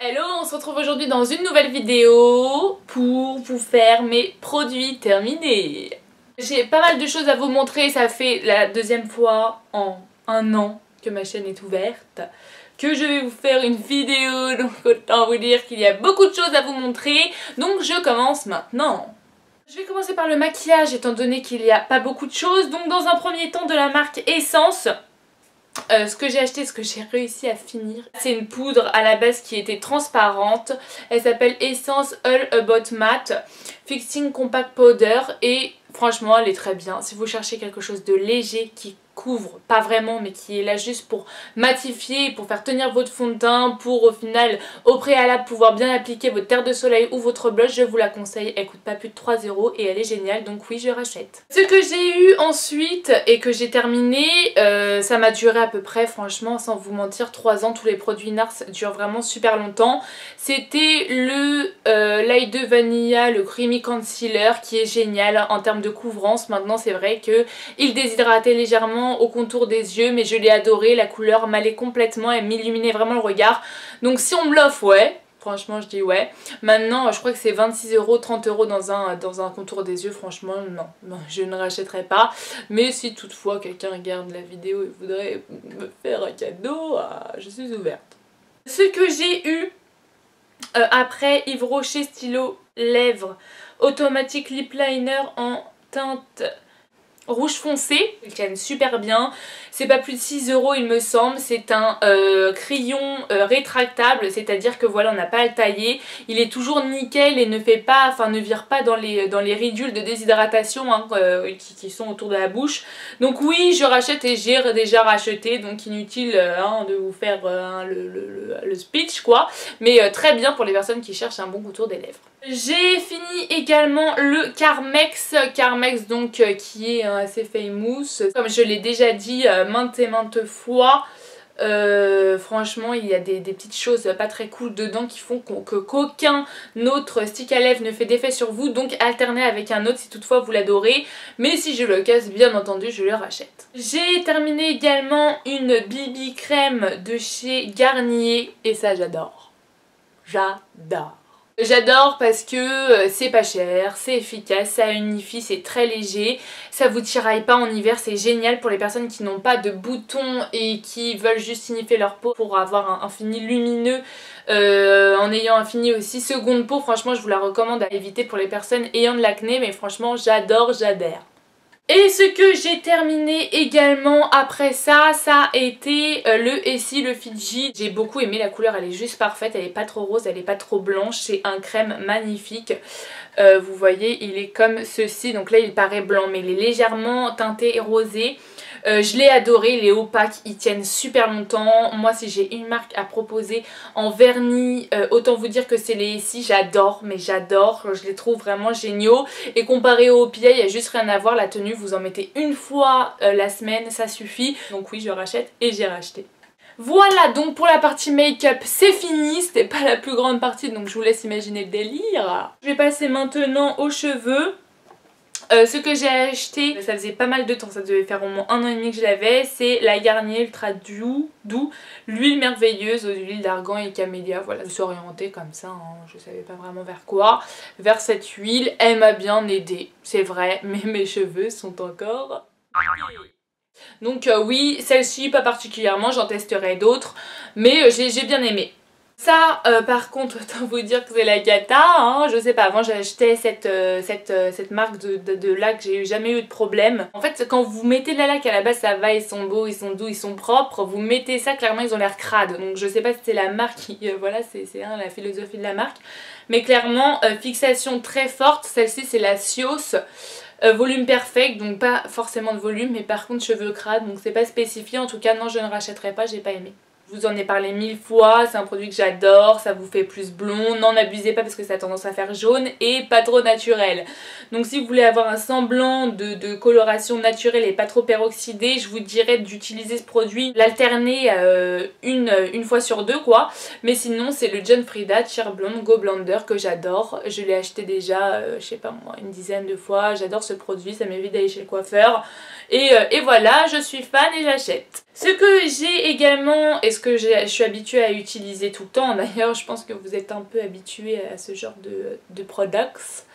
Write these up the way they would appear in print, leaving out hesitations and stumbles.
Hello, on se retrouve aujourd'hui dans une nouvelle vidéo pour vous faire mes produits terminés. J'ai pas mal de choses à vous montrer, ça fait la deuxième fois en un an que ma chaîne est ouverte, que je vais vous faire une vidéo, donc autant vous dire qu'il y a beaucoup de choses à vous montrer, donc je commence maintenant. Je vais commencer par le maquillage étant donné qu'il n'y a pas beaucoup de choses, donc dans un premier temps de la marque Essence. Ce que j'ai acheté, ce que j'ai réussi à finir, c'est une poudre à la base qui était transparente. Elle s'appelle Essence All About Matte Fixing Compact Powder et franchement elle est très bien. Si vous cherchez quelque chose de léger qui couvre, pas vraiment, mais qui est là juste pour matifier, pour faire tenir votre fond de teint, pour au final au préalable pouvoir bien appliquer votre terre de soleil ou votre blush, je vous la conseille. Elle coûte pas plus de 3 € et elle est géniale, donc oui, je rachète. Ce que j'ai eu ensuite et que j'ai terminé, ça m'a duré à peu près, franchement sans vous mentir, 3 ans. Tous les produits NARS durent vraiment super longtemps. C'était le Light 2 Vanilla, le Creamy Concealer, qui est génial en termes de couvrance. Maintenant c'est vrai que il déshydratait légèrement au contour des yeux, mais je l'ai adoré, la couleur m'allait complètement, elle m'illuminait vraiment le regard. Donc si on me l'offre, ouais, franchement je dis ouais. Maintenant je crois que c'est 26 €, 30 € dans un contour des yeux, franchement non, je ne rachèterai pas. Mais si toutefois quelqu'un regarde la vidéo et voudrait me faire un cadeau, je suis ouverte. Ce que j'ai eu après Yves Rocher stylo lèvres automatique lip liner en teinte rouge foncé, ils tiennent super bien, c'est pas plus de 6 € il me semble, c'est un crayon rétractable, c'est à dire que voilà, on n'a pas à le tailler, il est toujours nickel et ne fait pas, enfin ne vire pas dans les ridules de déshydratation hein, qui sont autour de la bouche. Donc oui, je rachète et j'ai déjà racheté, donc inutile de vous faire le speech quoi, mais très bien pour les personnes qui cherchent un bon contour des lèvres. J'ai fini également le Carmex donc qui est assez famous. Comme je l'ai déjà dit maintes et maintes fois, franchement il y a des petites choses pas très cool dedans qui font qu'aucun autre stick à lèvres ne fait d'effet sur vous. Donc alternez avec un autre si toutefois vous l'adorez. Mais si je le casse, bien entendu, je le rachète. J'ai terminé également une BB crème de chez Garnier et ça j'adore. J'adore. J'adore parce que c'est pas cher, c'est efficace, ça unifie, c'est très léger, ça vous tiraille pas en hiver, c'est génial pour les personnes qui n'ont pas de boutons et qui veulent juste unifier leur peau pour avoir un fini lumineux en ayant un fini aussi seconde peau. Franchement je vous la recommande à éviter pour les personnes ayant de l'acné, mais franchement j'adore, j'adhère. Et ce que j'ai terminé également après ça, ça a été le Essie, le Fiji. J'ai beaucoup aimé la couleur, elle est juste parfaite, elle est pas trop rose, elle est pas trop blanche, c'est un crème magnifique. Vous voyez, il est comme ceci, donc là il paraît blanc mais il est légèrement teinté rosé. Je l'ai adoré, il est opaque, ils tiennent super longtemps. Moi si j'ai une marque à proposer en vernis, autant vous dire que c'est les Essie, j'adore, mais j'adore, je les trouve vraiment géniaux. Et comparé au PIA, il n'y a juste rien à voir, la tenue vous en mettez une fois la semaine, ça suffit. Donc oui je rachète et j'ai racheté. Voilà donc pour la partie make-up c'est fini, c'était pas la plus grande partie donc je vous laisse imaginer le délire. Je vais passer maintenant aux cheveux. Ce que j'ai acheté, ça faisait pas mal de temps, ça devait faire au moins 1 an et demi que je l'avais, c'est la Garnier Ultra doux, l'huile merveilleuse, l'huile d'argan et camélia. Voilà, je me suis orientée comme ça, hein, je savais pas vraiment vers quoi, vers cette huile. Elle m'a bien aidée, c'est vrai, mais mes cheveux sont encore... Donc oui, celle-ci pas particulièrement, j'en testerai d'autres, mais j'ai bien aimé. Ça par contre autant vous dire que c'est la cata, hein, je sais pas, avant j'achetais cette marque de lac, j'ai jamais eu de problème. En fait quand vous mettez de la laque à la base ça va, ils sont beaux, ils sont doux, ils sont propres, vous mettez ça clairement ils ont l'air crades. Donc je sais pas si c'est la marque qui, voilà c'est la philosophie de la marque. Mais clairement fixation très forte, celle-ci c'est la Sios. Volume perfect, donc pas forcément de volume, mais par contre cheveux crades, donc c'est pas spécifié. En tout cas non je ne rachèterai pas, j'ai pas aimé. Je vous en ai parlé 1000 fois, c'est un produit que j'adore, ça vous fait plus blond, n'en abusez pas parce que ça a tendance à faire jaune et pas trop naturel. Donc si vous voulez avoir un semblant de coloration naturelle et pas trop peroxydée, je vous dirais d'utiliser ce produit, l'alterner une fois sur deux quoi. Mais sinon c'est le John Frieda Sheer Blonde Go Blender que j'adore, je l'ai acheté déjà, je sais pas moi, une dizaine de fois, j'adore ce produit, ça m'évite d'aller chez le coiffeur. Et voilà, je suis fan et j'achète. Ce que j'ai également, et ce que je suis habituée à utiliser tout le temps. D'ailleurs je pense que vous êtes un peu habitués à ce genre de products.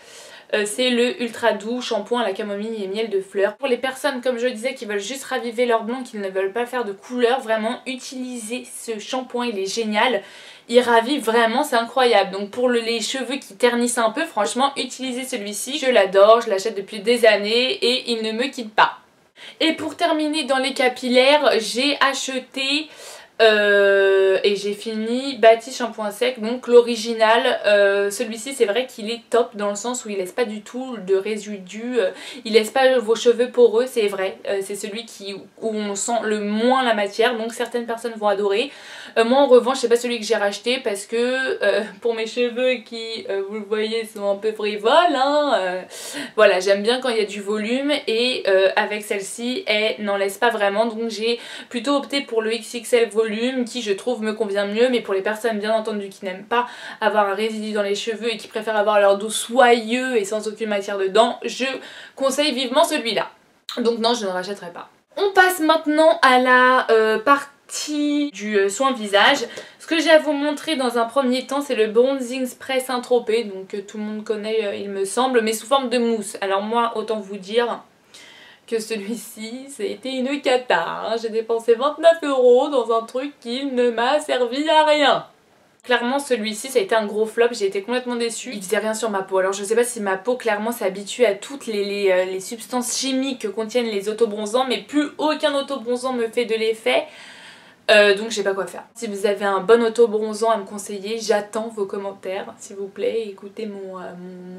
C'est le ultra doux shampoing à la camomille et miel de fleurs. Pour les personnes comme je disais qui veulent juste raviver leur blond, qui ne veulent pas faire de couleur, vraiment utilisez ce shampoing, il est génial. Il ravive vraiment, c'est incroyable. Donc pour les cheveux qui ternissent un peu, franchement utilisez celui-ci. Je l'adore, je l'achète depuis des années et il ne me quitte pas. Et pour terminer dans les capillaires, j'ai acheté et j'ai fini Bati shampoing sec, donc l'original. Celui-ci c'est vrai qu'il est top dans le sens où il laisse pas du tout de résidus, il laisse pas vos cheveux poreux, c'est vrai. C'est celui où on sent le moins la matière, donc certaines personnes vont adorer. Moi en revanche c'est pas celui que j'ai racheté parce que pour mes cheveux qui vous le voyez sont un peu frivoles hein, voilà, j'aime bien quand il y a du volume et avec celle-ci elle n'en laisse pas vraiment, donc j'ai plutôt opté pour le XXL volume qui je trouve me convient mieux. Mais pour les personnes bien entendu qui n'aiment pas avoir un résidu dans les cheveux et qui préfèrent avoir leur dos soyeux et sans aucune matière dedans, je conseille vivement celui-là. Donc non, je ne rachèterai pas. On passe maintenant à la partie du soin visage. Ce que j'ai à vous montrer dans un premier temps, c'est le Bronzing Spray Saint-Tropez, donc tout le monde connaît il me semble, mais sous forme de mousse. Alors moi autant vous dire que celui-ci, ça a été une cata. Hein. J'ai dépensé 29 € dans un truc qui ne m'a servi à rien. Clairement celui-ci ça a été un gros flop, j'ai été complètement déçue. Il faisait rien sur ma peau. Alors je sais pas si ma peau clairement s'est habituée à toutes les substances chimiques que contiennent les autobronzants, mais plus aucun autobronzant me fait de l'effet. Donc je sais pas quoi faire. Si vous avez un bon autobronzant à me conseiller, j'attends vos commentaires s'il vous plaît, écoutez mon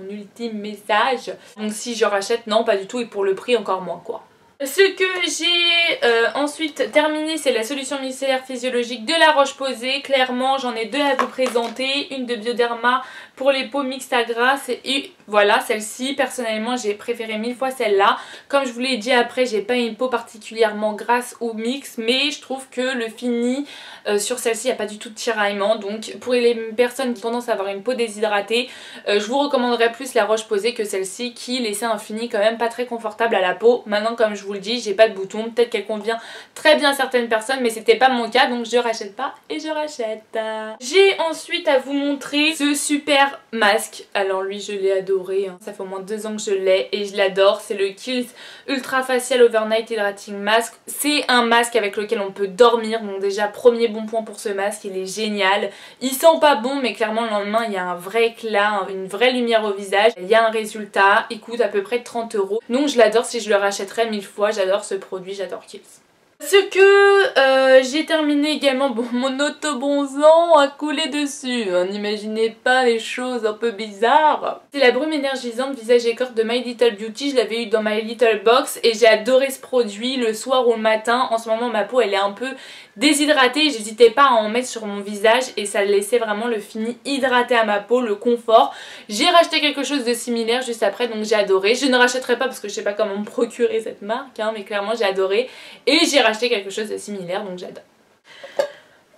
ultime message. Donc si je rachète, non pas du tout, et pour le prix encore moins quoi. Ce que j'ai ensuite terminé, c'est la solution micellaire physiologique de La Roche-Posay. Clairement j'en ai deux à vous présenter, une de Bioderma pour les peaux mixtes à grasse et voilà celle-ci. Personnellement j'ai préféré 1000 fois celle-là. Comme je vous l'ai dit après, j'ai pas une peau particulièrement grasse ou mixte, mais je trouve que le fini sur celle-ci il n'y a pas du tout de tiraillement. Donc pour les personnes qui ont tendance à avoir une peau déshydratée, je vous recommanderais plus La Roche-Posay que celle-ci qui laissait un fini quand même pas très confortable à la peau. Maintenant comme je vous le dis, j'ai pas de bouton, peut-être qu'elle convient très bien à certaines personnes mais c'était pas mon cas, donc je rachète pas et je rachète. J'ai ensuite à vous montrer ce super masque. Alors lui je l'ai adoré, hein. Ça fait au moins 2 ans que je l'ai et je l'adore. C'est le Kiehl's Ultra Facial Overnight Hydrating Mask. C'est un masque avec lequel on peut dormir, donc déjà premier bon point pour ce masque, il est génial. Il sent pas bon mais clairement le lendemain il y a un vrai éclat, une vraie lumière au visage. Il y a un résultat, il coûte à peu près 30 €. Donc je l'adore, si je le rachèterais 1000 fois, j'adore ce produit, j'adore Kiehl's. Ce que j'ai terminé également, bon mon autobronzant a coulé dessus, hein, n'imaginez pas les choses un peu bizarres. C'est la brume énergisante visage et corps de My Little Beauty, je l'avais eu dans My Little Box et j'ai adoré ce produit le soir ou le matin. En ce moment ma peau elle est un peu déshydratée, j'hésitais pas à en mettre sur mon visage et ça laissait vraiment le fini hydraté à ma peau, le confort. J'ai racheté quelque chose de similaire juste après, donc j'ai adoré. Je ne rachèterai pas parce que je sais pas comment me procurer cette marque, hein, mais clairement j'ai adoré et j'ai racheté quelque chose de similaire, donc j'adore.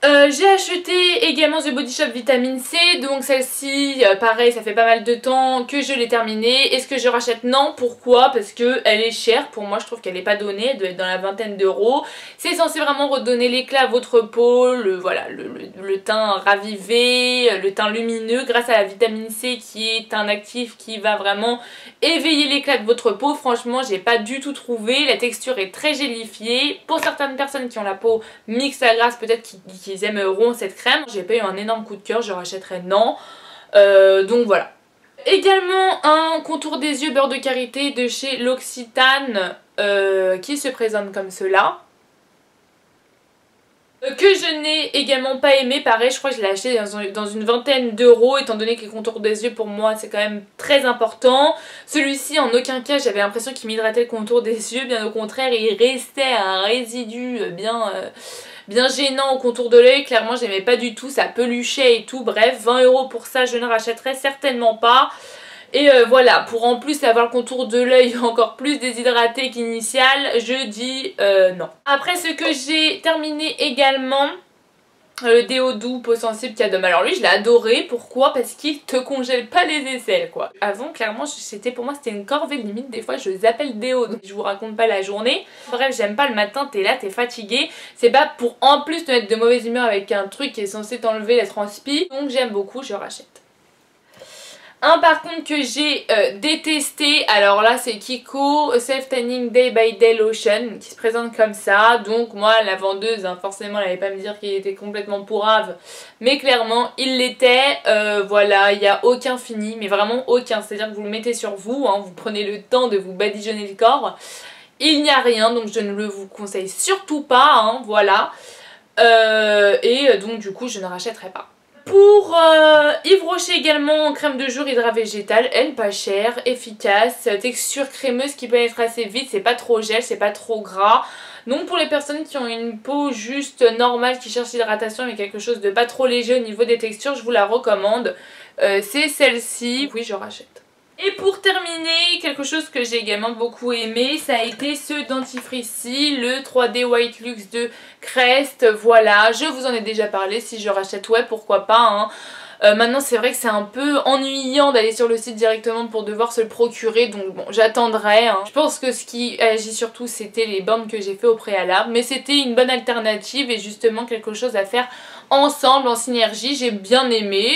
J'ai acheté également The Body Shop Vitamine C, donc celle-ci pareil ça fait pas mal de temps que je l'ai terminée. Est-ce que je rachète? Non. Pourquoi? Parce que elle est chère, pour moi je trouve qu'elle est pas donnée, elle doit être dans la vingtaine d'euros. C'est censé vraiment redonner l'éclat à votre peau, voilà, le teint ravivé, le teint lumineux grâce à la vitamine C qui est un actif qui va vraiment éveiller l'éclat de votre peau. Franchement j'ai pas du tout trouvé, la texture est très gélifiée. Pour certaines personnes qui ont la peau mixte à grasse, peut-être qui aimeront cette crème. J'ai pas eu un énorme coup de cœur, je rachèterai non. Donc voilà. Également un contour des yeux beurre de karité de chez L'Occitane qui se présente comme cela. Que je n'ai également pas aimé, pareil je crois que je l'ai acheté dans une vingtaine d'euros étant donné que les contours des yeux pour moi c'est quand même très important. Celui-ci en aucun cas j'avais l'impression qu'il m'hydratait le contour des yeux, bien au contraire il restait un résidu bien gênant au contour de l'œil, clairement j'aimais pas du tout, ça peluchait et tout, bref 20 € pour ça je ne rachèterai certainement pas. Et voilà, pour en plus avoir le contour de l'œil encore plus déshydraté qu'initial, je dis non. Après ce que j'ai terminé également, le déo doux peau sensible Cadom. Alors lui je l'ai adoré, pourquoi? Parce qu'il te congèle pas les aisselles quoi. Avant clairement pour moi c'était une corvée, limite des fois je zappelle déo, donc je vous raconte pas la journée. Bref, j'aime pas le matin, t'es là, t'es fatigué, c'est pas pour en plus te mettre de mauvaise humeur avec un truc qui est censé t'enlever la transpi, donc j'aime beaucoup, je rachète. Un par contre que j'ai détesté, alors là c'est Kiko Self Tanning Day by Day Lotion qui se présente comme ça. Donc moi la vendeuse hein, forcément elle allait pas me dire qu'il était complètement pourrave, mais clairement il l'était. Voilà, il n'y a aucun fini, mais vraiment aucun, c'est à dire que vous le mettez sur vous, hein, vous prenez le temps de vous badigeonner le corps, il n'y a rien, donc je ne le vous conseille surtout pas, hein, voilà. Et donc du coup je ne rachèterai pas. Pour Yves Rocher également, crème de jour hydra végétale, elle pas chère, efficace, texture crémeuse qui pénètre assez vite, c'est pas trop gel, c'est pas trop gras. Donc pour les personnes qui ont une peau juste normale, qui cherchent l'hydratation mais quelque chose de pas trop léger au niveau des textures, je vous la recommande. C'est celle-ci, oui je rachète. Et pour terminer, quelque chose que j'ai également beaucoup aimé, ça a été ce dentifrice-ci, le 3D White Luxe de Crest. Voilà, je vous en ai déjà parlé, si je rachète, ouais, pourquoi pas, hein. Maintenant c'est vrai que c'est un peu ennuyant d'aller sur le site directement pour devoir se le procurer, donc bon j'attendrai, hein. Je pense que ce qui agit surtout c'était les bornes que j'ai fait au préalable, mais c'était une bonne alternative et justement quelque chose à faire ensemble en synergie, j'ai bien aimé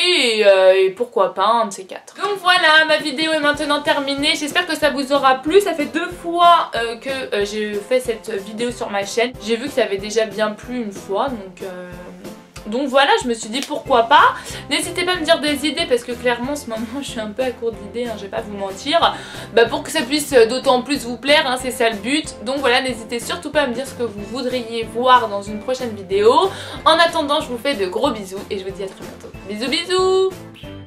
et pourquoi pas un de ces quatre. Donc voilà, ma vidéo est maintenant terminée, j'espère que ça vous aura plu. Ça fait 2 fois que j'ai fait cette vidéo sur ma chaîne, j'ai vu que ça avait déjà bien plu une fois, donc voilà, je me suis dit pourquoi pas. N'hésitez pas à me dire des idées parce que clairement en ce moment je suis un peu à court d'idées, hein, je vais pas vous mentir. Pour que ça puisse d'autant plus vous plaire, hein, c'est ça le but. Donc voilà, n'hésitez surtout pas à me dire ce que vous voudriez voir dans une prochaine vidéo. En attendant, je vous fais de gros bisous et je vous dis à très bientôt. Bisous bisous.